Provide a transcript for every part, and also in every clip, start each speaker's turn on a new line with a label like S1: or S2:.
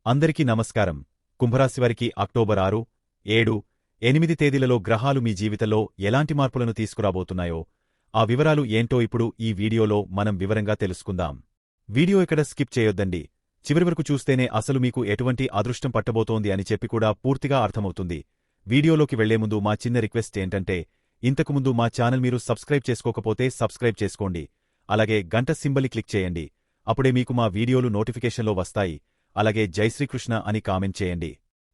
S1: అందరికీ నమస్కారం. కుంభరాశివారికి అక్టోబర్ 6, 7, 8 తేదీలలో గ్రహాలు మీ జీవితంలో ఎలాంటి మార్పులను తీసుకురాబోతున్నాయో ఆ వివరాలు ఏంటో ఇప్పుడు ఈ వీడియోలో మనం వివరంగా తెలుసుకుందాం. వీడియో ఇక్కడ స్కిప్ చేయొద్దండి. చివరి వరకు చూస్తేనే అసలు మీకు ఎటువంటి అదృష్టం పట్టబోతోంది అని చెప్పి కూడా పూర్తిగా అర్థమవుతుంది. వీడియోలోకి వెళ్లే ముందు మా చిన్న రిక్వెస్ట్ ఏంటంటే, ఇంతకుముందు మా ఛానల్ మీరు సబ్స్క్రైబ్ చేసుకోకపోతే సబ్స్క్రైబ్ చేసుకోండి. అలాగే గంట సింబల్ని క్లిక్ చేయండి. అప్పుడే మీకు మా వీడియోలు నోటిఫికేషన్లో వస్తాయి. అలాగే జై శ్రీకృష్ణ అని కామెంట్ చేయండి.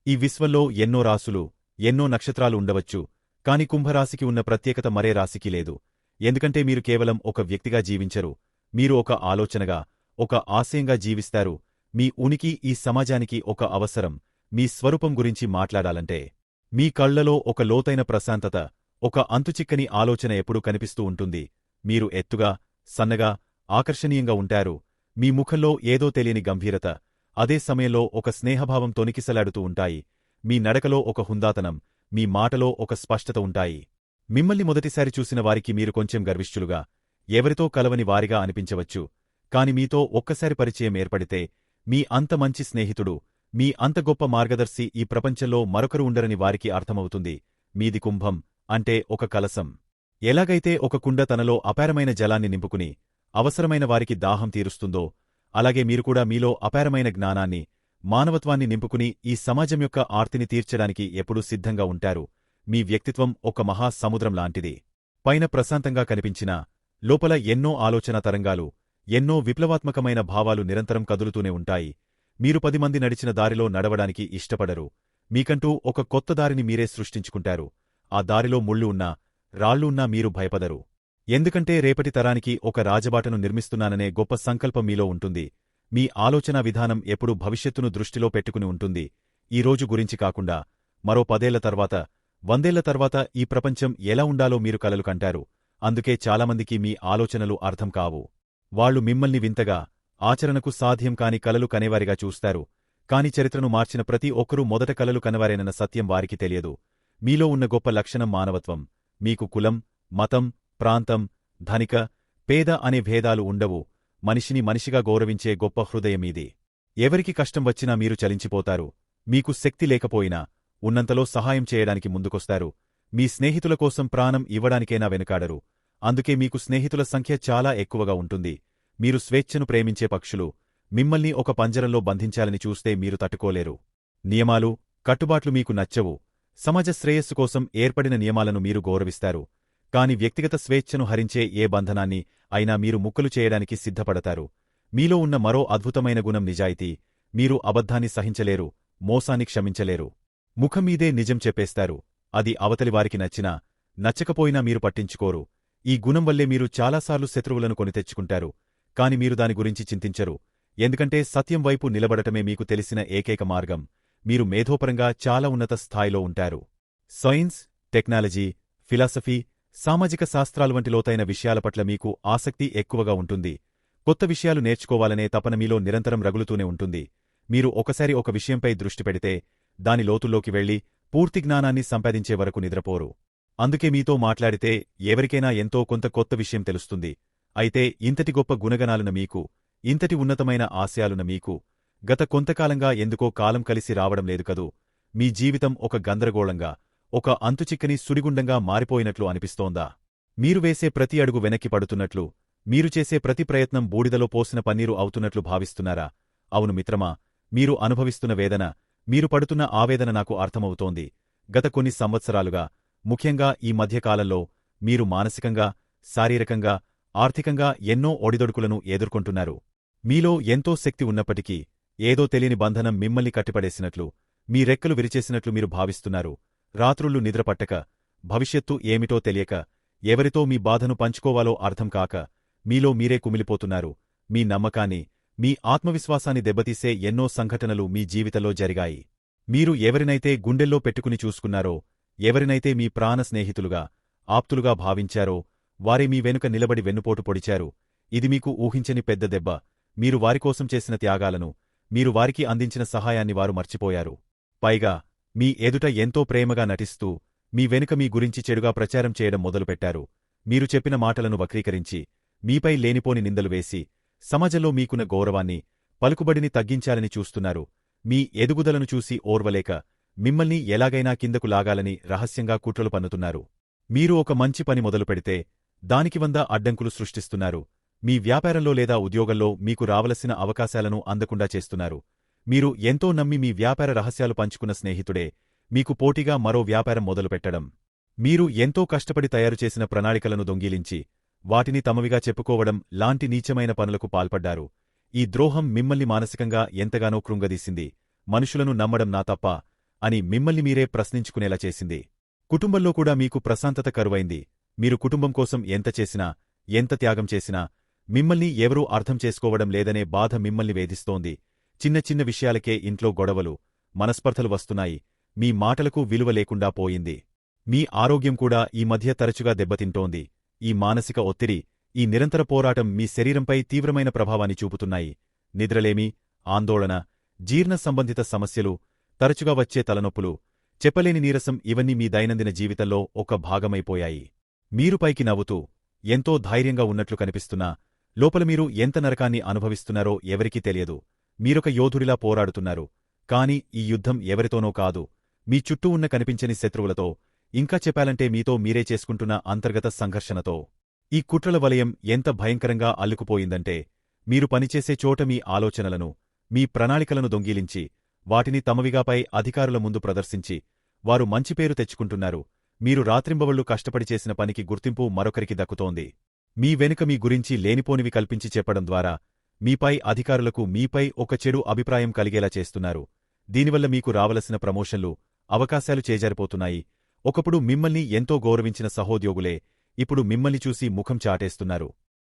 S1: ఈ విశ్వంలో ఎన్నో రాసులు, ఎన్నో నక్షత్రాలు ఉండవచ్చు. కాని కుంభరాశికి ఉన్న ప్రత్యేకత మరే రాశికి లేదు. ఎందుకంటే మీరు కేవలం ఒక వ్యక్తిగా జీవించరు. మీరు ఒక ఆలోచనగా, ఒక ఆశయంగా జీవిస్తారు. మీ ఉనికి ఈ సమాజానికి ఒక అవసరం. మీ స్వరూపం గురించి మాట్లాడాలంటే మీ కళ్లలో ఒక లోతైన ప్రశాంతత, ఒక అంతుచిక్కని ఆలోచన ఎప్పుడూ కనిపిస్తూ ఉంటుంది. మీరు ఎత్తుగా, సన్నగా, ఆకర్షణీయంగా ఉంటారు. మీ ముఖంలో ఏదో తెలియని గంభీరత, అదే సమయంలో ఒక స్నేహభావం తొణికిసలాడుతూ ఉంటాయి. మీ నడకలో ఒక హుందాతనం, మీ మాటలో ఒక స్పష్టత ఉంటాయి. మిమ్మల్ని మొదటిసారి చూసిన వారికి మీరు కొంచెం గర్విష్ఠులుగా, ఎవరితో కలవని వారిగా అనిపించవచ్చు. కాని మీతో ఒక్కసారి పరిచయం ఏర్పడితే మీ అంత మంచి స్నేహితుడు, మీ అంత గొప్ప మార్గదర్శి ఈ ప్రపంచంలో మరొకరు ఉండరని వారికి అర్థమవుతుంది. మీది కుంభం అంటే ఒక కలసం. ఎలాగైతే ఒక కుండ తనలో అపారమైన జలాన్ని నింపుకుని అవసరమైన వారికి దాహం తీరుస్తుందో, అలాగే మీరు కూడా మీలో అపారమైన జ్ఞానాన్ని, మానవత్వాన్ని నింపుకుని ఈ సమాజం యొక్క ఆర్తిని తీర్చడానికి ఎప్పుడూ సిద్ధంగా ఉంటారు. మీ వ్యక్తిత్వం ఒక మహా సముద్రం లాంటిది. పైన ప్రశాంతంగా కనిపించినా లోపల ఎన్నో ఆలోచన తరంగాలు, ఎన్నో విప్లవాత్మకమైన భావాలు నిరంతరం కదులుతూనే ఉంటాయి. మీరు 10 మంది నడిచిన దారిలో నడవడానికి ఇష్టపడరు. మీకంటూ ఒక కొత్త దారిని మీరే సృష్టించుకుంటారు. ఆ దారిలో ముళ్ళు ఉన్నా, రాళ్లు ఉన్నా మీరు భయపడరు. ఎందుకంటే రేపటి తరానికి ఒక రాజబాటను నిర్మిస్తున్నాననే గొప్ప సంకల్పం మీలో ఉంటుంది. మీ ఆలోచనా విధానం ఎప్పుడూ భవిష్యత్తును దృష్టిలో పెట్టుకుని ఉంటుంది. ఈ రోజు గురించి కాకుండా మరో 10 ఏళ్ల తర్వాత, 100 ఏళ్ల తర్వాత ఈ ప్రపంచం ఎలా ఉండాలో మీరు కలలు కంటారు. అందుకే చాలామందికి మీ ఆలోచనలు అర్థం కావు. వాళ్లు మిమ్మల్ని వింతగా, ఆచరణకు సాధ్యం కాని కలలు కనేవారిగా చూస్తారు. కాని చరిత్రను మార్చిన ప్రతి ఒక్కరూ మొదట కలలు కనవారేనన్న సత్యం వారికి తెలియదు. మీలో ఉన్న గొప్ప లక్షణం మానవత్వం. మీకు కులం, మతం, ప్రాంతం, ధనిక, పేద అనే భేదాలు ఉండవు. మనిషిని మనిషిగా గౌరవించే గొప్ప హృదయమీది. ఎవరికి కష్టం వచ్చినా మీరు చలించిపోతారు. మీకు శక్తి లేకపోయినా ఉన్నంతలో సహాయం చేయడానికి ముందుకొస్తారు. మీ స్నేహితుల కోసం ప్రాణం ఇవ్వడానికైనా వెనుకాడరు. అందుకే మీకు స్నేహితుల సంఖ్య చాలా ఎక్కువగా ఉంటుంది. మీరు స్వేచ్ఛను ప్రేమించే పక్షులు. మిమ్మల్ని ఒక పంజరంలో బంధించాలని చూస్తే మీరు తట్టుకోలేరు. నియమాలు, కట్టుబాట్లు మీకు నచ్చవు. సమాజ శ్రేయస్సు కోసం ఏర్పడిన నియమాలను మీరు గౌరవిస్తారు. కాని వ్యక్తిగత స్వేచ్ఛను హరించే ఏ బంధనాన్ని అయినా మీరు ముక్కలు చేయడానికి సిద్ధపడతారు. మీలో ఉన్న మరో అద్భుతమైన గుణం నిజాయితీ. మీరు అబద్ధాన్ని సహించలేరు, మోసాన్ని క్షమించలేరు. ముఖంమీదే నిజం చెప్పేస్తారు. అది అవతలివారికి నచ్చినా, నచ్చకపోయినా మీరు పట్టించుకోరు. ఈ గుణం వల్లే మీరు చాలాసార్లు శత్రువులను కొని తెచ్చుకుంటారు. కాని మీరు దాని గురించి చింతించరు. ఎందుకంటే సత్యం వైపు నిలబడటమే మీకు తెలిసిన ఏకైక మార్గం. మీరు మేధోపరంగా చాలా ఉన్నత స్థాయిలో ఉంటారు. సైన్స్, టెక్నాలజీ, ఫిలాసఫీ, సామాజిక శాస్త్రాలు వంటి లోతైన విషయాల పట్ల మీకు ఆసక్తి ఎక్కువగా ఉంటుంది. కొత్త విషయాలు నేర్చుకోవాలనే తపన మీలో నిరంతరం రగులుతూనే ఉంటుంది. మీరు ఒకసారి ఒక విషయంపై దృష్టి పెడితే దాని లోతుల్లోకి వెళ్లి పూర్తి జ్ఞానాన్ని సంపాదించే వరకు నిద్రపోరు. అందుకే మీతో మాట్లాడితే ఎవరికైనా ఎంతో కొంత కొత్త విషయం తెలుస్తుంది. అయితే ఇంతటి గొప్ప గుణగణాలున్న మీకు, ఇంతటి ఉన్నతమైన ఆశయాలున్న మీకు గత కొంతకాలంగా ఎందుకో కాలం కలిసి రావడం లేదు కదూ. మీ జీవితం ఒక గందరగోళంగా, ఒక అంతుచిక్కని సుడిగుండంగా మారిపోయినట్లు అనిపిస్తోందా? మీరు వేసే ప్రతి అడుగు వెనక్కి పడుతున్నట్లు, మీరు చేసే ప్రతి ప్రయత్నం బూడిదలో పోసిన పన్నీరు అవుతున్నట్లు భావిస్తున్నారా? అవును మిత్రమా, మీరు అనుభవిస్తున్న వేదన, మీరు పడుతున్న ఆవేదన నాకు అర్థమవుతోంది. గత కొన్ని సంవత్సరాలుగా, ముఖ్యంగా ఈ మధ్యకాలంలో మీరు మానసికంగా, శారీరకంగా, ఆర్థికంగా ఎన్నో ఒడిదొడుకులను ఎదుర్కొంటున్నారు. మీలో ఎంతో శక్తి ఉన్నప్పటికీ ఏదో తెలియని బంధనం మిమ్మల్ని కట్టిపడేసినట్లు, మీ రెక్కలు విరిచేసినట్లు మీరు భావిస్తున్నారు. రాత్రుళ్ళు నిద్రపట్టక, భవిష్యత్తు ఏమిటో తెలియక, ఎవరితో మీ బాధను పంచుకోవాలో అర్థం కాక, మీలో మీరే కుమిలిపోతున్నారు. మీ నమ్మకాన్ని, మీ ఆత్మవిశ్వాసాన్ని దెబ్బతీసే ఎన్నో సంఘటనలు మీ జీవితంలో జరిగాయి. మీరు ఎవరినైతే గుండెల్లో పెట్టుకుని చూసుకున్నారో, ఎవరినైతే మీ ప్రాణ స్నేహితులుగా, ఆప్తులుగా భావించారో వారే మీ వెనుక నిలబడి వెన్నుపోటు పొడిచారు. ఇది మీకు ఊహించని పెద్ద దెబ్బ. మీరు వారికోసం చేసిన త్యాగాలను, మీరు వారికి అందించిన సహాయాన్ని వారు మర్చిపోయారు. పైగా మీ ఎదుట ఎంతో ప్రేమగా నటిస్తూ, మీ వెనుక మీ గురించి చెడుగా ప్రచారం చేయడం మొదలుపెట్టారు. మీరు చెప్పిన మాటలను వక్రీకరించి, మీపై లేనిపోని నిందలు వేసి, సమాజంలో మీకున్న గౌరవాన్ని, పలుకుబడిని తగ్గించాలని చూస్తున్నారు. మీ ఎదుగుదలను చూసి ఓర్వలేక మిమ్మల్ని ఎలాగైనా కిందకు లాగాలని రహస్యంగా కుట్రలు పన్నుతున్నారు. మీరు ఒక మంచి పని మొదలుపెడితే దానికి 100 అడ్డంకులు సృష్టిస్తున్నారు. మీ వ్యాపారంలో లేదా ఉద్యోగంలో మీకు రావలసిన అవకాశాలను అందకుండా చేస్తున్నారు. మీరు ఎంతో నమ్మి మీ వ్యాపార రహస్యాలు పంచుకున్న స్నేహితుడే మీకు పోటీగా మరో వ్యాపారం మొదలుపెట్టడం. మీరు ఎంతో కష్టపడి తయారుచేసిన ప్రణాళికలను దొంగిలించి వాటిని తమవిగా చెప్పుకోవడం లాంటి నీచమైన పనులకు పాల్పడ్డారు. ఈ ద్రోహం మిమ్మల్ని మానసికంగా ఎంతగానో కృంగదీసింది. మనుషులను నమ్మడం నా తప్ప అని మిమ్మల్ని మీరే ప్రశ్నించుకునేలా చేసింది. కుటుంబంలో కూడా మీకు ప్రశాంతత కరువైంది. మీరు కుటుంబం కోసం ఎంత చేసినా, ఎంత త్యాగం చేసినా మిమ్మల్ని ఎవరూ అర్థం చేసుకోవడం లేదనే బాధ మిమ్మల్ని వేధిస్తోంది. చిన్న చిన్న విషయాలకే ఇంట్లో గొడవలు, మనస్పర్ధలు వస్తున్నాయి. మీ మాటలకు విలువ లేకుండా పోయింది. మీ ఆరోగ్యం కూడా ఈ మధ్య తరచుగా దెబ్బతింటోంది. ఈ మానసిక ఒత్తిడి, ఈ నిరంతర పోరాటం మీ శరీరంపై తీవ్రమైన ప్రభావాన్ని చూపుతున్నాయి. నిద్రలేమి, ఆందోళన, జీర్ణ సంబంధిత సమస్యలు, తరచుగా వచ్చే తలనొప్పులు, చెప్పలేని నీరసం ఇవన్నీ మీ దైనందిన జీవితంలో ఒక భాగమైపోయాయి. మీరు పైకి నవ్వుతూ, ఎంతో ధైర్యంగా ఉన్నట్లు కనిపిస్తున్నా లోపల మీరు ఎంత నరకాన్ని అనుభవిస్తున్నారో ఎవరికీ తెలియదు. మీరొక యోధుడిలా పోరాడుతున్నారు. కాని ఈ యుద్ధం ఎవరితోనో కాదు, మీ చుట్టూ ఉన్న కనిపించని శత్రువులతో, ఇంకా చెప్పాలంటే మీతో మీరే చేసుకుంటున్న అంతర్గత సంఘర్షణతో. ఈ కుట్రల వలయం ఎంత భయంకరంగా అల్లుకుపోయిందంటే మీరు పనిచేసే చోట మీ ఆలోచనలను, మీ ప్రణాళికలను దొంగిలించి వాటిని తమవిగాపై అధికారుల ముందు ప్రదర్శించి వారు మంచి పేరు తెచ్చుకుంటున్నారు. మీరు రాత్రింబవళ్లు కష్టపడి చేసిన పనికి గుర్తింపు మరొకరికి దక్కుతోంది. మీ వెనుక మీ గురించి లేనిపోనివి కల్పించి చెప్పడం ద్వారా మీపై అధికారులకు మీపై ఒక చెడు అభిప్రాయం కలిగేలా చేస్తున్నారు. దీనివల్ల మీకు రావలసిన ప్రమోషన్లు, అవకాశాలు చేజారిపోతున్నాయి. ఒకప్పుడు మిమ్మల్ని ఎంతో గౌరవించిన సహోద్యోగులే ఇప్పుడు మిమ్మల్ని చూసి ముఖం చాటేస్తున్నారు.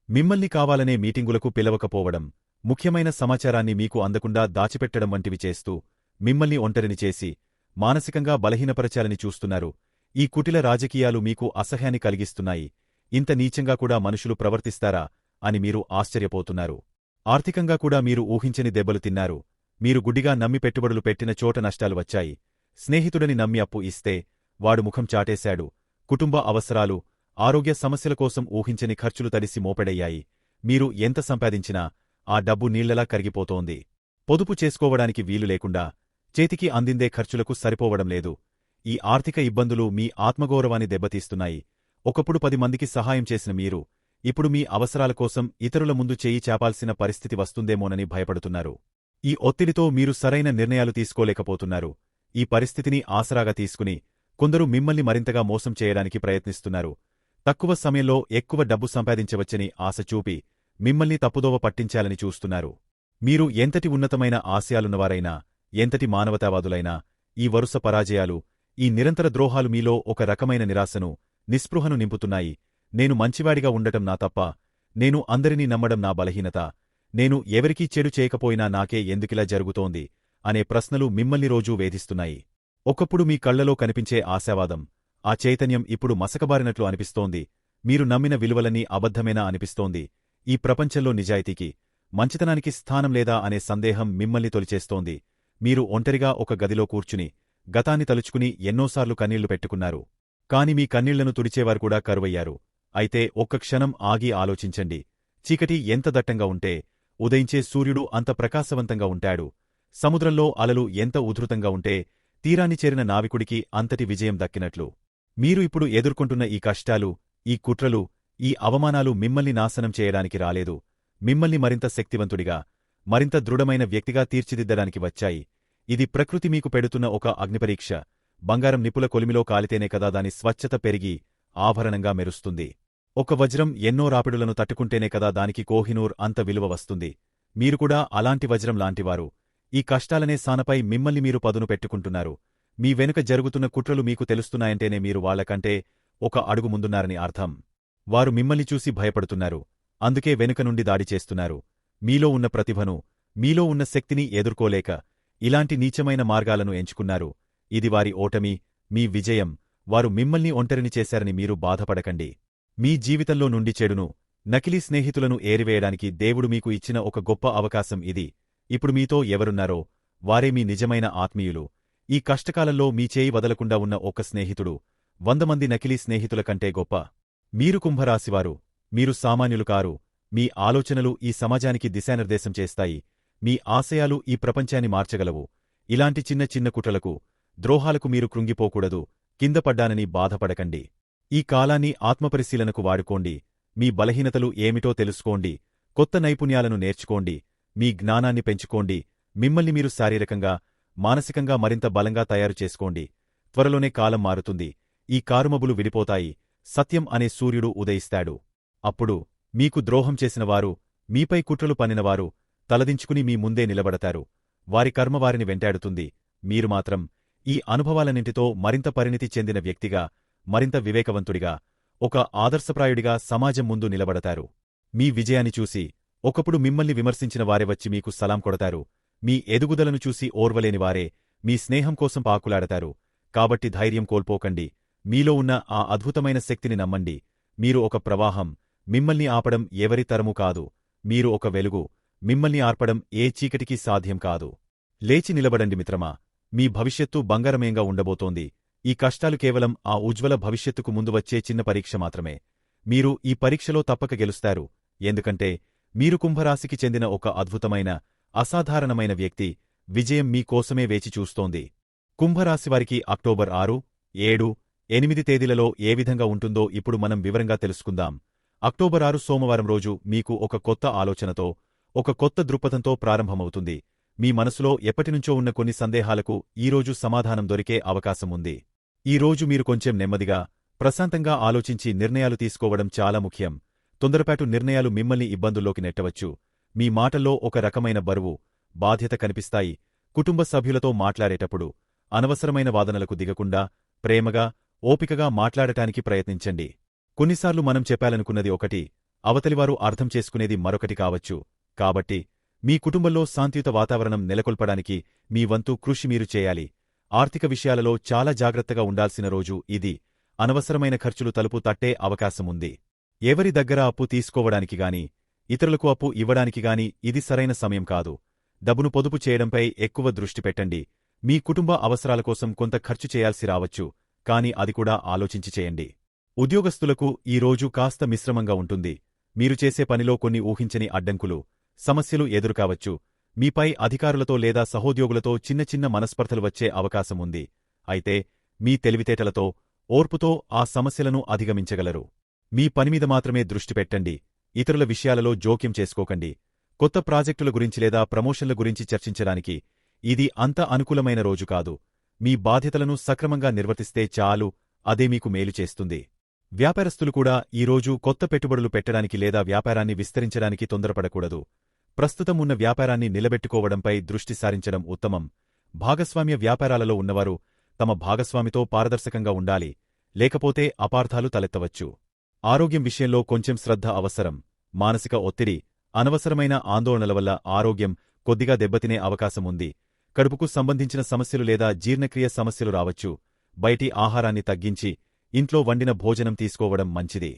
S1: మిమ్మల్ని కావాలనే మీటింగులకు పిలవకపోవడం, ముఖ్యమైన సమాచారాన్ని మీకు అందకుండా దాచిపెట్టడం వంటివి చేస్తూ మిమ్మల్ని ఒంటరిని చేసి మానసికంగా బలహీనపరచాలని చూస్తున్నారు. ఈ కుటిల రాజకీయాలు మీకు అసహ్యాన్ని కలిగిస్తున్నాయి. ఇంత నీచంగా కూడా మనుషులు ప్రవర్తిస్తారా అని మీరు ఆశ్చర్యపోతున్నారు. ఆర్థికంగా కూడా మీరు ఊహించని దెబ్బలు తిన్నారు. మీరు గుడ్డిగా నమ్మి పెట్టుబడులు పెట్టిన చోట నష్టాలు వచ్చాయి. స్నేహితుడని నమ్మి అప్పు ఇస్తే వాడు ముఖం చాటేశాడు. కుటుంబ అవసరాలు, ఆరోగ్య సమస్యల కోసం ఊహించని ఖర్చులు తడిసి మోపెడయ్యాయి. మీరు ఎంత సంపాదించినా ఆ డబ్బు నీళ్లలా కరిగిపోతోంది. పొదుపు చేసుకోవడానికి వీలు లేకుండా చేతికి అందిందే ఖర్చులకు సరిపోవడం లేదు. ఈ ఆర్థిక ఇబ్బందులు మీ ఆత్మగౌరవాన్ని దెబ్బతీస్తున్నాయి. ఒకప్పుడు 10 మందికి సహాయం చేసిన మీరు ఇప్పుడు మీ అవసరాల కోసం ఇతరుల ముందు చేయి చాపాల్సిన పరిస్థితి వస్తుందేమోనని భయపడుతున్నారు. ఈ ఒత్తిడితో మీరు సరైన నిర్ణయాలు తీసుకోలేకపోతున్నారు. ఈ పరిస్థితిని ఆసరాగా తీసుకుని కొందరు మిమ్మల్ని మరింతగా మోసం చేయడానికి ప్రయత్నిస్తున్నారు. తక్కువ సమయంలో ఎక్కువ డబ్బు సంపాదించవచ్చని ఆశ చూపి మిమ్మల్ని తప్పుదోవ పట్టించాలని చూస్తున్నారు. మీరు ఎంతటి ఉన్నతమైన ఆశయాలున్నవారైనా, ఎంతటి మానవతావాదులైనా ఈ వరుస పరాజయాలు, ఈ నిరంతర ద్రోహాలు మీలో ఒక రకమైన నిరాశను, నిస్పృహను నింపుతున్నాయి. నేను మంచివాడిగా ఉండటం నా తప్ప, నేను అందరినీ నమ్మడం నా బలహీనత, నేను ఎవరికీ చెడు చేయకపోయినా నాకే ఎందుకిలా జరుగుతోంది అనే ప్రశ్నలు మిమ్మల్ని రోజూ వేధిస్తున్నాయి. ఒకప్పుడు మీ కళ్లలో కనిపించే ఆశావాదం, ఆ చైతన్యం ఇప్పుడు మసకబారినట్లు అనిపిస్తోంది. మీరు నమ్మిన విలువలన్నీ అబద్ధమేనా అనిపిస్తోంది. ఈ ప్రపంచంలో నిజాయితీకి, మంచితనానికి స్థానం లేదా అనే సందేహం మిమ్మల్ని తొలిచేస్తోంది. మీరు ఒంటరిగా ఒక గదిలో కూర్చుని గతాన్ని తలుచుకుని ఎన్నోసార్లు కన్నీళ్లు పెట్టుకున్నారు. కాని మీ కన్నీళ్లను తుడిచేవారు కూడా కరువయ్యారు. అయితే ఒక్క క్షణం ఆగి ఆలోచించండి. చీకటి ఎంత దట్టంగా ఉంటే ఉదయించే సూర్యుడు అంత ప్రకాశవంతంగా ఉంటాడు. సముద్రంలో అలలు ఎంత ఉధృతంగా ఉంటే తీరాన్ని చేరిన నావికుడికి అంతటి విజయం దక్కినట్లు. మీరు ఇప్పుడు ఎదుర్కొంటున్న ఈ కష్టాలు, ఈ కుట్రలు, ఈ అవమానాలు మిమ్మల్ని నాశనం చేయడానికి రాలేదు. మిమ్మల్ని మరింత శక్తివంతుడిగా, మరింత దృఢమైన వ్యక్తిగా తీర్చిదిద్దడానికి వచ్చాయి. ఇది ప్రకృతి మీకు పెడుతున్న ఒక అగ్నిపరీక్ష. బంగారం నిపుల కొలిమిలో కాలితేనే కదా దాని స్వచ్ఛత పెరిగి ఆభరణంగా మెరుస్తుంది. ఒక వజ్రం ఎన్నో రాపిడులను తట్టుకుంటేనే కదా దానికి కోహినూర్ అంత విలువ వస్తుంది. మీరు కూడా అలాంటి వజ్రం లాంటివారు. ఈ కష్టాలనే సానపై మిమ్మల్ని మీరు పదును పెట్టుకుంటున్నారు. మీ వెనుక జరుగుతున్న కుట్రలు మీకు తెలుస్తున్నాయంటేనే మీరు వాళ్లకంటే ఒక అడుగు ముందున్నారని అర్థం. వారు మిమ్మల్ని చూసి భయపడుతున్నారు. అందుకే వెనుక నుండి దాడి చేస్తున్నారు. మీలో ఉన్న ప్రతిభను, మీలో ఉన్న శక్తిని ఎదుర్కోలేక ఇలాంటి నీచమైన మార్గాలను ఎంచుకున్నారు. ఇది వారి ఓటమి, మీ విజయం. వారు మిమ్మల్ని ఒంటరిని చేశారని మీరు బాధపడకండి. మీ జీవితంలో నుండి చెడును, నకిలీ స్నేహితులను ఏరివేయడానికి దేవుడు మీకు ఇచ్చిన ఒక గొప్ప అవకాశం ఇది. ఇప్పుడు మీతో ఎవరున్నారో వారే మీ నిజమైన ఆత్మీయులు. ఈ కష్టకాలంలో మీ చేయి వదలకుండా ఉన్న ఒక స్నేహితుడు 100 మంది నకిలీ స్నేహితుల కంటే గొప్ప. మీరు కుంభరాశివారు. మీరు సామాన్యులు కారు. మీ ఆలోచనలు ఈ సమాజానికి దిశానిర్దేశం చేస్తాయి. మీ ఆశయాలు ఈ ప్రపంచాన్ని మార్చగలవు. ఇలాంటి చిన్న చిన్న కుట్రలకు, ద్రోహాలకు మీరు కృంగిపోకూడదు, కింద పడ్డానని బాధపడకండి. ఈ కాలాన్ని ఆత్మపరిశీలనకు వాడుకోండి, మీ బలహీనతలు ఏమిటో తెలుసుకోండి, కొత్త నైపుణ్యాలను నేర్చుకోండి, మీ జ్ఞానాన్ని పెంచుకోండి, మిమ్మల్ని మీరు శారీరకంగా, మానసికంగా మరింత బలంగా తయారు చేసుకోండి. త్వరలోనే కాలం మారుతుంది, ఈ కారుమబ్బులు విడిపోతాయి, సత్యం అనే సూర్యుడు ఉదయిస్తాడు. అప్పుడు మీకు ద్రోహం చేసినవారు, మీపై కుట్రలు పన్నినవారు తలదించుకుని మీ ముందే నిలబడతారు. వారి కర్మ వారిని వెంటాడుతుంది. మీరు మాత్రం ఈ అనుభవాలన్నింటితో మరింత పరిణితి చెందిన వ్యక్తిగా, మరింత వివేకవంతుడిగా, ఒక ఆదర్శప్రాయుడిగా సమాజం ముందు నిలబడతారు. మీ విజయాన్ని చూసి ఒకప్పుడు మిమ్మల్ని విమర్శించిన వారే వచ్చి మీకు సలాం కొడతారు. మీ ఎదుగుదలను చూసి ఓర్వలేనివారే మీ స్నేహం కోసం పాకులాడతారు. కాబట్టి ధైర్యం కోల్పోకండి. మీలో ఉన్న ఆ అద్భుతమైన శక్తిని నమ్మండి. మీరు ఒక ప్రవాహం, మిమ్మల్ని ఆపడం ఎవరి తరమూ కాదు. మీరు ఒక వెలుగు, మిమ్మల్ని ఆర్పడం ఏ చీకటికి సాధ్యం కాదు. లేచి నిలబడండి మిత్రమా, మీ భవిష్యత్తు బంగారమేంగా ఉండబోతోంది. ఈ కష్టాలు కేవలం ఆ ఉజ్వల భవిష్యత్తుకు ముందు వచ్చే చిన్న పరీక్ష మాత్రమే. మీరు ఈ పరీక్షలో తప్పక గెలుస్తారు. ఎందుకంటే మీరు కుంభరాశికి చెందిన ఒక అద్భుతమైన, అసాధారణమైన వ్యక్తి. విజయం మీ కోసమే వేచి చూస్తోంది. కుంభరాశివారికి అక్టోబర్ 6, 7, 8 తేదీలలో ఏ విధంగా ఉంటుందో ఇప్పుడు మనం వివరంగా తెలుసుకుందాం. అక్టోబర్ 6 సోమవారం రోజు మీకు ఒక కొత్త ఆలోచనతో, ఒక కొత్త దృక్పథంతో ప్రారంభమవుతుంది. మీ మనసులో ఎప్పటినుంచో ఉన్న కొన్ని సందేహాలకు ఈరోజు సమాధానం దొరికే అవకాశం ఉంది. ఈ రోజు మీరు కొంచెం నెమ్మదిగా, ప్రశాంతంగా ఆలోచించి నిర్ణయాలు తీసుకోవడం చాలా ముఖ్యం. తొందరపాటు నిర్ణయాలు మిమ్మల్ని ఇబ్బందుల్లోకి నెట్టవచ్చు. మీ మాటల్లో ఒక రకమైన బరువు, బాధ్యత కనిపిస్తాయి. కుటుంబ సభ్యులతో మాట్లాడేటప్పుడు అనవసరమైన వాదనలకు దిగకుండా ప్రేమగా, ఓపికగా మాట్లాడటానికి ప్రయత్నించండి. కొన్నిసార్లు మనం చెప్పాలనుకున్నది ఒకటి, అవతలివారు అర్థం చేసుకునేది మరొకటి కావచ్చు. కాబట్టి మీ కుటుంబంలో శాంతియుత వాతావరణం నెలకొల్పడానికి మీ వంతు కృషి మీరు చేయాలి. ఆర్థిక విషయాలలో చాలా జాగ్రత్తగా ఉండాల్సిన రోజు ఇది. అనవసరమైన ఖర్చులు తలుపు తట్టే అవకాశముంది. ఎవరి దగ్గర అప్పు తీసుకోవడానికి గాని, ఇతరులకు అప్పు ఇవ్వడానికి గాని ఇది సరైన సమయం కాదు. డబ్బును పొదుపు చేయడంపై ఎక్కువ దృష్టి పెట్టండి. మీ కుటుంబ అవసరాల కోసం కొంత ఖర్చు చేయాల్సి రావచ్చు, కాని అది కూడా ఆలోచించి చేయండి. ఉద్యోగస్తులకు ఈ రోజు కాస్త మిశ్రమంగా ఉంటుంది. మీరు చేసే పనిలో కొన్ని ఊహించని అడ్డంకులు, సమస్యలు ఎదురుకావచ్చు. మీపై అధికారులతో లేదా సహోద్యోగులతో చిన్న చిన్న మనస్పర్ధలు వచ్చే అవకాశముంది. అయితే మీ తెలివితేటలతో, ఓర్పుతో ఆ సమస్యలను అధిగమించగలరు. మీ పనిమీద మాత్రమే దృష్టి పెట్టండి. ఇతరుల విషయాలలో జోక్యం చేసుకోకండి. కొత్త ప్రాజెక్టుల గురించి లేదా ప్రమోషన్ల గురించి చర్చించడానికి ఇది అంత అనుకూలమైన రోజు కాదు. మీ బాధ్యతలను సక్రమంగా నిర్వర్తిస్తే చాలు, అదే మీకు మేలు చేస్తుంది. వ్యాపారస్తులు కూడా ఈరోజు కొత్త పెట్టుబడులు పెట్టడానికి లేదా వ్యాపారాన్ని విస్తరించడానికి తొందరపడకూడదు. ప్రస్తుతం ఉన్న వ్యాపారాన్ని నిలబెట్టుకోవడంపై దృష్టి సారించడం ఉత్తమం. భాగస్వామ్య వ్యాపారాలలో ఉన్నవారు తమ భాగస్వామితో పారదర్శకంగా ఉండాలి, లేకపోతే అపార్థాలు తలెత్తవచ్చు. ఆరోగ్యం విషయంలో కొంచెం శ్రద్ధ అవసరం. మానసిక ఒత్తిడి, అనవసరమైన ఆందోళనల వల్ల ఆరోగ్యం కొద్దిగా దెబ్బతినే అవకాశముంది. కడుపుకు సంబంధించిన సమస్యలు లేదా జీర్ణక్రియ సమస్యలు రావచ్చు. బయటి ఆహారాన్ని తగ్గించి ఇంట్లో వండిన భోజనం తీసుకోవడం మంచిది.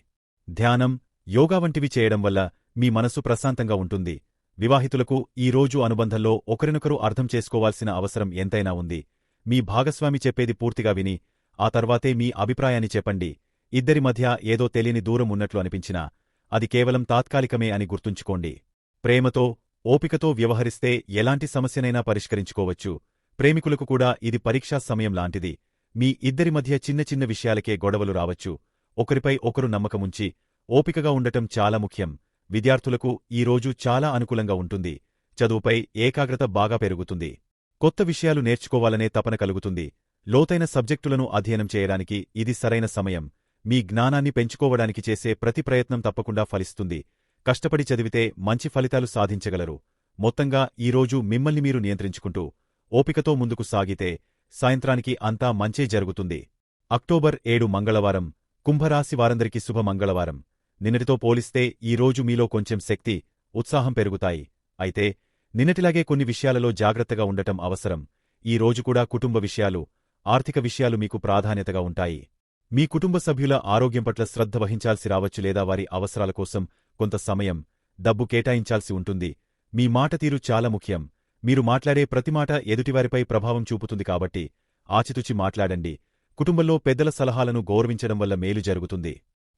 S1: ధ్యానం, యోగా వంటివి చేయడం వల్ల మీ మనసు ప్రశాంతంగా ఉంటుంది. వివాహితులకు ఈ రోజు అనుబంధంలో ఒకరినొకరు అర్థం చేసుకోవాల్సిన అవసరం ఎంతైనా ఉంది. మీ భాగస్వామి చెప్పేది పూర్తిగా విని ఆ తర్వాతే మీ అభిప్రాయాన్ని చెప్పండి. ఇద్దరి మధ్య ఏదో తెలియని దూరం ఉన్నట్లు అనిపించినా అది కేవలం తాత్కాలికమే అని గుర్తుంచుకోండి. ప్రేమతో, ఓపికతో వ్యవహరిస్తే ఎలాంటి సమస్యనైనా పరిష్కరించుకోవచ్చు. ప్రేమికులకు కూడా ఇది పరీక్షా సమయం లాంటిది. మీ ఇద్దరి మధ్య చిన్న చిన్న విషయాలకే గొడవలు రావచ్చు. ఒకరిపై ఒకరు నమ్మకముంచి ఓపికగా ఉండటం చాలా ముఖ్యం. విద్యార్థులకు ఈ రోజు చాలా అనుకూలంగా ఉంటుంది. చదువుపై ఏకాగ్రత బాగా పెరుగుతుంది. కొత్త విషయాలు నేర్చుకోవాలనే తపన కలుగుతుంది. లోతైన సబ్జెక్టులను అధ్యయనం చేయడానికి ఇది సరైన సమయం. మీ జ్ఞానాన్ని పెంచుకోవడానికి చేసే ప్రతి ప్రయత్నం తప్పకుండా ఫలిస్తుంది. కష్టపడి చదివితే మంచి ఫలితాలు సాధించగలరు. మొత్తంగా ఈరోజు మిమ్మల్ని మీరు నియంత్రించుకుంటూ ఓపికతో ముందుకు సాగితే సాయంత్రానికి అంతా మంచే జరుగుతుంది. అక్టోబర్ 7 మంగళవారం, కుంభరాశి వారందరికీ శుభ మంగళవారం. నిన్నటితో పోలిస్తే ఈరోజు మీలో కొంచెం శక్తి, ఉత్సాహం పెరుగుతాయి. అయితే నిన్నటిలాగే కొన్ని విషయాలలో జాగ్రత్తగా ఉండటం అవసరం. ఈ రోజు కూడా కుటుంబ విషయాలు, ఆర్థిక విషయాలు మీకు ప్రాధాన్యతగా ఉంటాయి. మీ కుటుంబ సభ్యుల ఆరోగ్యం పట్ల శ్రద్ధ వహించాల్సి రావచ్చు లేదా వారి అవసరాల కోసం కొంత సమయం, డబ్బు కేటాయించాల్సి ఉంటుంది. మీ మాట తీరు చాలా ముఖ్యం. మీరు మాట్లాడే ప్రతి మాట ఎదుటివారిపై ప్రభావం చూపుతుంది కాబట్టి ఆచితూచి మాట్లాడండి. కుటుంబంలో పెద్దల సలహాలను గౌరవించడం వల్ల మేలు జరుగుతుంది.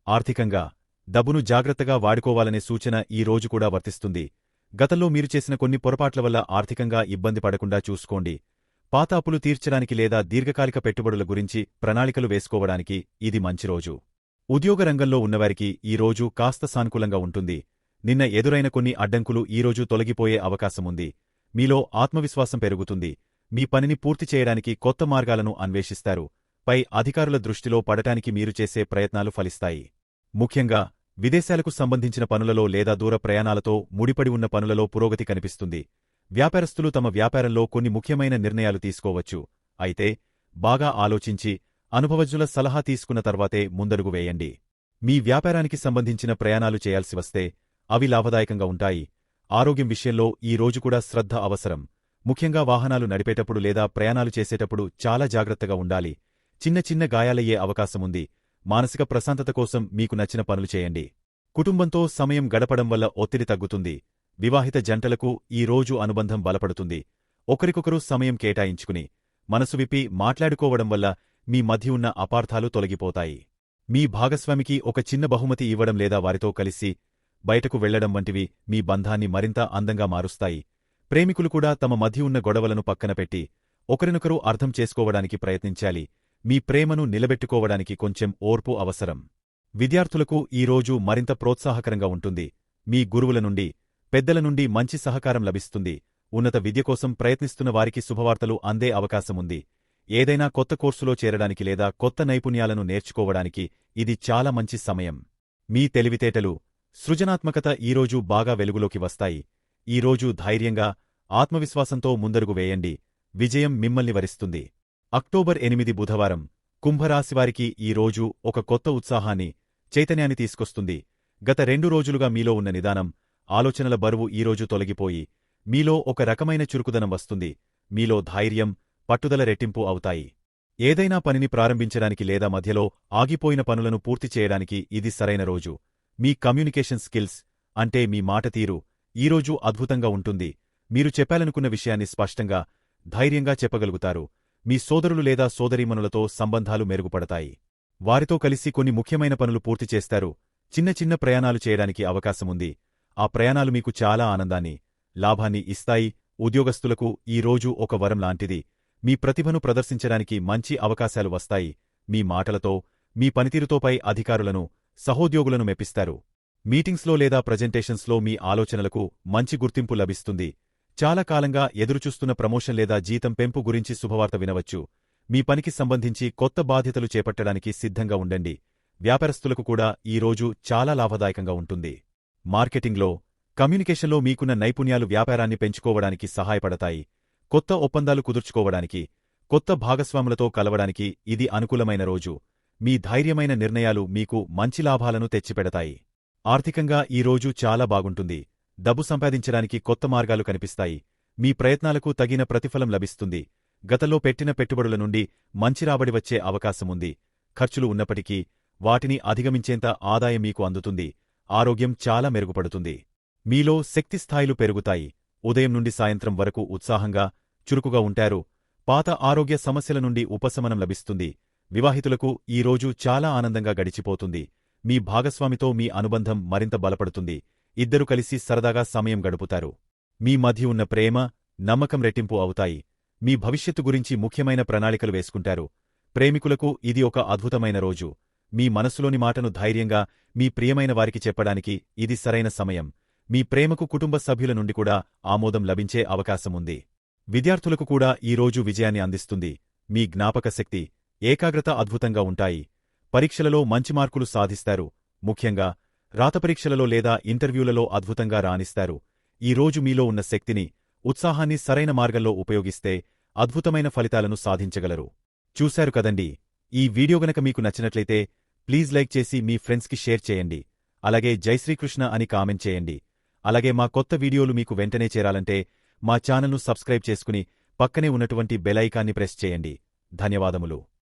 S1: ఆర్థికంగా డబ్బును జాగ్రత్తగా వాడుకోవాలనే సూచన ఈ రోజు కూడా వర్తిస్తుంది. గతంలో మీరు చేసిన కొన్ని పొరపాట్ల వల్ల ఆర్థికంగా ఇబ్బంది పడకుండా చూసుకోండి. పాత అప్పులు తీర్చడానికి లేదా దీర్ఘకాలిక పెట్టుబడుల గురించి ప్రణాళికలు వేసుకోవడానికి ఇది మంచి రోజు. ఉద్యోగ రంగంలో ఉన్నవారికి ఈ రోజు కాస్త సానుకూలంగా ఉంటుంది. నిన్న ఎదురైన కొన్ని అడ్డంకులు ఈరోజు తొలగిపోయే అవకాశముంది. మీలో ఆత్మవిశ్వాసం పెరుగుతుంది. మీ పనిని పూర్తి చేయడానికి కొత్త మార్గాలను అన్వేషిస్తారు. పై అధికారుల దృష్టిలో పడటానికి మీరు చేసే ప్రయత్నాలు ఫలిస్తాయి. ముఖ్యంగా విదేశాలకు సంబంధించిన పనులలో లేదా దూర ప్రయాణాలతో ముడిపడి ఉన్న పనులలో పురోగతి కనిపిస్తుంది. వ్యాపారస్తులు తమ వ్యాపారంలో కొన్ని ముఖ్యమైన నిర్ణయాలు తీసుకోవచ్చు. అయితే బాగా ఆలోచించి అనుభవజ్ఞుల సలహా తీసుకున్న తర్వాతే ముందడుగు వేయండి. మీ వ్యాపారానికి సంబంధించిన ప్రయాణాలు చేయాల్సి వస్తే అవి లాభదాయకంగా ఉంటాయి. ఆరోగ్యం విషయంలో ఈ రోజు కూడా శ్రద్ధ అవసరం. ముఖ్యంగా వాహనాలు నడిపేటప్పుడు లేదా ప్రయాణాలు చేసేటప్పుడు చాలా జాగ్రత్తగా ఉండాలి. చిన్న చిన్న గాయాలయ్యే అవకాశముంది. మానసిక ప్రశాంతత కోసం మీకు నచ్చిన పనులు చేయండి. కుటుంబంతో సమయం గడపడం వల్ల ఒత్తిడి తగ్గుతుంది. వివాహిత జంటలకు ఈ రోజు అనుబంధం బలపడుతుంది. ఒకరికొకరు సమయం కేటాయించుకుని మనసు విప్పి మాట్లాడుకోవడం వల్ల మీ మధ్య ఉన్న అపార్థాలు తొలగిపోతాయి. మీ భాగస్వామికి ఒక చిన్న బహుమతి ఇవ్వడం లేదా వారితో కలిసి బయటకు వెళ్లడం వంటివి మీ బంధాన్ని మరింత అందంగా మారుస్తాయి. ప్రేమికులు కూడా తమ మధ్య ఉన్న గొడవలను పక్కనపెట్టి ఒకరినొకరు అర్థం చేసుకోవడానికి ప్రయత్నించాలి. మీ ప్రేమను నిలబెట్టుకోవడానికి కొంచెం ఓర్పు అవసరం. విద్యార్థులకు ఈ రోజు మరింత ప్రోత్సాహకరంగా ఉంటుంది. మీ గురువుల నుండి, పెద్దల నుండి మంచి సహకారం లభిస్తుంది. ఉన్నత విద్య కోసం ప్రయత్నిస్తున్న వారికి శుభవార్తలు అందే అవకాశముంది. ఏదైనా కొత్త కోర్సులో చేరడానికి లేదా కొత్త నైపుణ్యాలను నేర్చుకోవడానికి ఇది చాలా మంచి సమయం. మీ తెలివితేటలు, సృజనాత్మకత ఈరోజు బాగా వెలుగులోకి వస్తాయి. ఈరోజు ధైర్యంగా, ఆత్మవిశ్వాసంతో ముందడుగు వేయండి. విజయం మిమ్మల్ని వరిస్తుంది. అక్టోబర్ 8 బుధవారం కుంభరాశివారికి ఈ రోజు ఒక కొత్త ఉత్సాహాన్ని, చైతన్యాన్ని తీసుకొస్తుంది. గత 2 రోజులుగా మీలో ఉన్న నిదానం, ఆలోచనల బరువు ఈరోజు తొలగిపోయి మీలో ఒక రకమైన చురుకుదనం వస్తుంది. మీలో ధైర్యం, పట్టుదల రెట్టింపు అవుతాయి. ఏదైనా పనిని ప్రారంభించడానికి లేదా మధ్యలో ఆగిపోయిన పనులను పూర్తి చేయడానికి ఇది సరైన రోజు. మీ కమ్యూనికేషన్ స్కిల్స్, అంటే మీ మాట తీరు ఈరోజు అద్భుతంగా ఉంటుంది. మీరు చెప్పాలనుకున్న విషయాన్ని స్పష్టంగా, ధైర్యంగా చెప్పగలుగుతారు. మీ సోదరులు లేదా సోదరీమణులతో సంబంధాలు మెరుగుపడతాయి. వారితో కలిసి కొన్ని ముఖ్యమైన పనులు పూర్తి చేస్తారు. చిన్న చిన్న ప్రయాణాలు చేయడానికి అవకాశముంది. ఆ ప్రయాణాలు మీకు చాలా ఆనందాన్ని, లాభాన్ని ఇస్తాయి. ఉద్యోగస్తులకు ఈ రోజు ఒక వరం లాంటిది. మీ ప్రతిభను ప్రదర్శించడానికి మంచి అవకాశాలు వస్తాయి. మీ మాటలతో, మీ పనితీరుతో పై అధికారులను, సహోద్యోగులను మెప్పిస్తారు. మీటింగ్స్లో లేదా ప్రజెంటేషన్స్లో మీ ఆలోచనలకు మంచి గుర్తింపు లభిస్తుంది. చాలా కాలంగా ఎదురుచూస్తున్న ప్రమోషన్ లేదా జీతం పెంపు గురించి శుభవార్త వినవచ్చు. మీ పనికి సంబంధించి కొత్త బాధ్యతలు చేపట్టడానికి సిద్ధంగా ఉండండి. వ్యాపారస్తులకు కూడా ఈ రోజు చాలా లాభదాయకంగా ఉంటుంది. మార్కెటింగ్లో, కమ్యూనికేషన్లో మీకున్న నైపుణ్యాలు వ్యాపారాన్ని పెంచుకోవడానికి సహాయపడతాయి. కొత్త ఒప్పందాలు కుదుర్చుకోవడానికి, కొత్త భాగస్వాములతో కలవడానికి ఇది అనుకూలమైన రోజు. మీ ధైర్యమైన నిర్ణయాలు మీకు మంచి లాభాలను తెచ్చిపెడతాయి. ఆర్థికంగా ఈ రోజు చాలా బాగుంటుంది. డబ్బు సంపాదించడానికి కొత్త మార్గాలు కనిపిస్తాయి. మీ ప్రయత్నాలకు తగిన ప్రతిఫలం లభిస్తుంది. గతంలో పెట్టిన పెట్టుబడుల నుండి మంచి రాబడి వచ్చే అవకాశముంది. ఖర్చులు ఉన్నప్పటికీ వాటిని అధిగమించేంత ఆదాయం మీకు అందుతుంది. ఆరోగ్యం చాలా మెరుగుపడుతుంది. మీలో శక్తి స్థాయిలు పెరుగుతాయి. ఉదయం నుండి సాయంత్రం వరకు ఉత్సాహంగా, చురుకుగా ఉంటారు. పాత ఆరోగ్య సమస్యల నుండి ఉపశమనం లభిస్తుంది. వివాహితులకు ఈ రోజు చాలా ఆనందంగా గడిచిపోతుంది. మీ భాగస్వామితో మీ అనుబంధం మరింత బలపడుతుంది. ఇద్దరు కలిసి సరదాగా సమయం గడుపుతారు. మీ మధ్య ఉన్న ప్రేమ, నమ్మకం రెట్టింపు అవుతాయి. మీ భవిష్యత్తు గురించి ముఖ్యమైన ప్రణాళికలు వేసుకుంటారు. ప్రేమికులకు ఇది ఒక అద్భుతమైన రోజు. మీ మనసులోని మాటను ధైర్యంగా మీ ప్రియమైన వారికి చెప్పడానికి ఇది సరైన సమయం. మీ ప్రేమకు కుటుంబ సభ్యుల నుండి కూడా ఆమోదం లభించే అవకాశముంది. విద్యార్థులకు కూడా ఈ రోజు విజయాన్ని అందిస్తుంది. మీ జ్ఞాపకశక్తి, ఏకాగ్రత అద్భుతంగా ఉంటాయి. పరీక్షలలో మంచి మార్కులు సాధిస్తారు. ముఖ్యంగా రాతపరీక్షలలో లేదా ఇంటర్వ్యూలలో అద్భుతంగా రాణిస్తారు. ఈ రోజు మీలో ఉన్న శక్తిని, ఉత్సాహాన్ని సరైన మార్గంలో ఉపయోగిస్తే అద్భుతమైన ఫలితాలను సాధించగలరు. చూశారు కదండి. ఈ వీడియో గనక మీకు నచ్చినట్లయితే ప్లీజ్ లైక్ చేసి మీ ఫ్రెండ్స్కి షేర్ చేయండి. అలాగే జై శ్రీకృష్ణ అని కామెంట్ చేయండి. అలాగే మా కొత్త వీడియోలు మీకు వెంటనే చేరాలంటే మా ఛానల్ను సబ్స్క్రైబ్ చేసుకుని పక్కనే ఉన్నటువంటి బెల్ ఐకాన్ని ప్రెస్ చేయండి. ధన్యవాదములు.